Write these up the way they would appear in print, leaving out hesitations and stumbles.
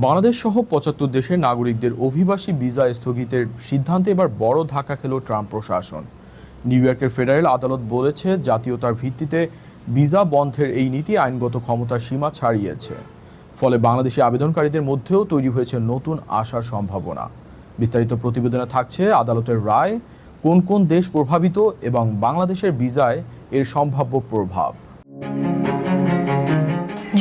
বাংলাদেশ সহ ৭৫ দেশের নাগরিকদের অভিবাসী ভিসা স্থগিতের সিদ্ধান্তে এবার বড় ধাক্কা খেল ট্রাম্প প্রশাসন। নিউ ইয়র্কের ফেডারেল আদালত বলেছে, জাতীয়তার ভিত্তিতে ভিসা বন্ধের এই নীতি আইনগত ক্ষমতার সীমা ছাড়িয়েছে। ফলে বাংলাদেশি আবেদনকারীদের মধ্যেও তৈরি হয়েছে নতুন আশার সম্ভাবনা। বিস্তারিত প্রতিবেদনে থাকছে আদালতের রায়, কোন কোন দেশ প্রভাবিত এবং বাংলাদেশের ভিসায় এর সম্ভাব্য প্রভাব।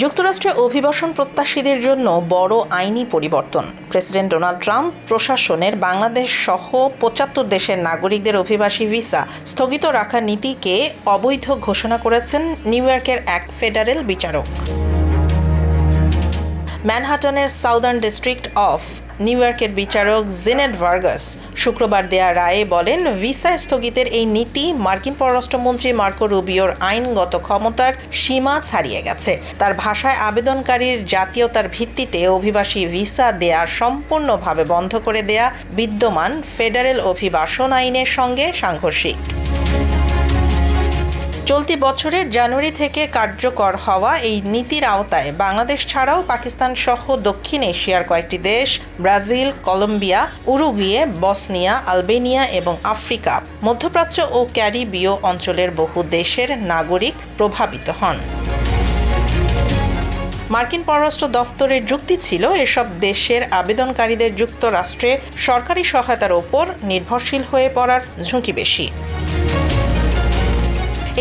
যুক্তরাষ্ট্রে অভিবাসন প্রত্যাশীদের জন্য বড় আইনি পরিবর্তন। প্রেসিডেন্ট ডোনাল্ড ট্রাম্প প্রশাসনের বাংলাদেশ সহ ৭৫ দেশের নাগরিকদের অভিবাসী ভিসা স্থগিত রাখার নীতিকে অবৈধ ঘোষণা করেছেন নিউ ইয়র্কের এক ফেডারেল বিচারক। ম্যানহাটনের সাউদার্ন ডিস্ট্রিক্ট অফ নিউ ইয়র্কের বিচারক জেনেট ভার্গাস শুক্রবার দেয়া রায়ে বলেন, ভিসা স্থগিতের এই নীতি মার্কিন পররাষ্ট্রমন্ত্রী মার্কো রুবিওর আইনগত ক্ষমতার সীমা ছাড়িয়ে গেছে। তার ভাষায়, আবেদনকারীর জাতীয়তার ভিত্তিতে অভিবাসী ভিসা দেয়া সম্পূর্ণভাবে বন্ধ করে দেয়া বিদ্যমান ফেডারেল অভিবাসন আইনের সঙ্গে সাংঘর্ষিক। চলতি বছরের জানুয়ারি থেকে কার্যকর হওয়া এই নীতির আওতায় বাংলাদেশ ছাড়াও পাকিস্তান সহ দক্ষিণ এশিয়ার কয়েকটি দেশ, Brazil, Colombia, Uruguay, Bosnia, Albania এবং আফ্রিকা, মধ্যপ্রাচ্য ও ক্যারিবীয় অঞ্চলের বহু দেশের নাগরিক প্রভাবিত হন। মার্কিন পররাষ্ট্র দফতরের যুক্তি ছিল, এসব দেশের আবেদনকারীদের যুক্তরাষ্ট্রে সরকারি সহায়তার ওপর নির্ভরশীল হয়ে পড়ার ঝুঁকি বেশি।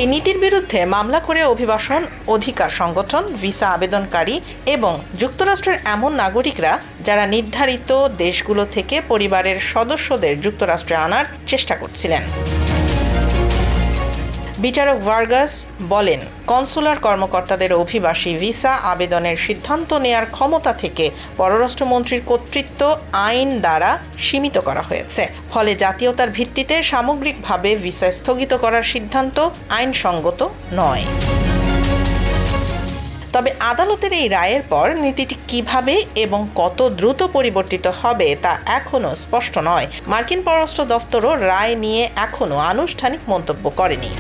এই নীতির বিরুদ্ধে মামলা করে অভিবাসন অধিকার সংগঠন, ভিসা আবেদনকারী এবং যুক্তরাষ্ট্রের এমন নাগরিকরা যারা নির্ধারিত দেশগুলো থেকে পরিবারের সদস্যদের যুক্তরাষ্ট্রে আনার চেষ্টা করছিলেন। বিচারক ভার্গাস বলেন, কনসুলার কর্মকর্তাদের অভিবাসী ভিসা আবেদনের সিদ্ধান্ত নেয়ার ক্ষমতা থেকে পররাষ্ট্রমন্ত্রীর কর্তৃত্ব আইন দ্বারা সীমিত করা হয়েছে। ফলে জাতীয়তার ভিত্তিতে সামগ্রিকভাবে ভিসা স্থগিত করার সিদ্ধান্ত আইনসঙ্গত নয়। তবে আদালতের এই রায়ের পর নীতিটি কিভাবে এবং কত দ্রুত পরিবর্তিত হবে তা এখনও স্পষ্ট নয়। মার্কিন পররাষ্ট্র দফতরও রায় নিয়ে এখনও আনুষ্ঠানিক মন্তব্য করেনি।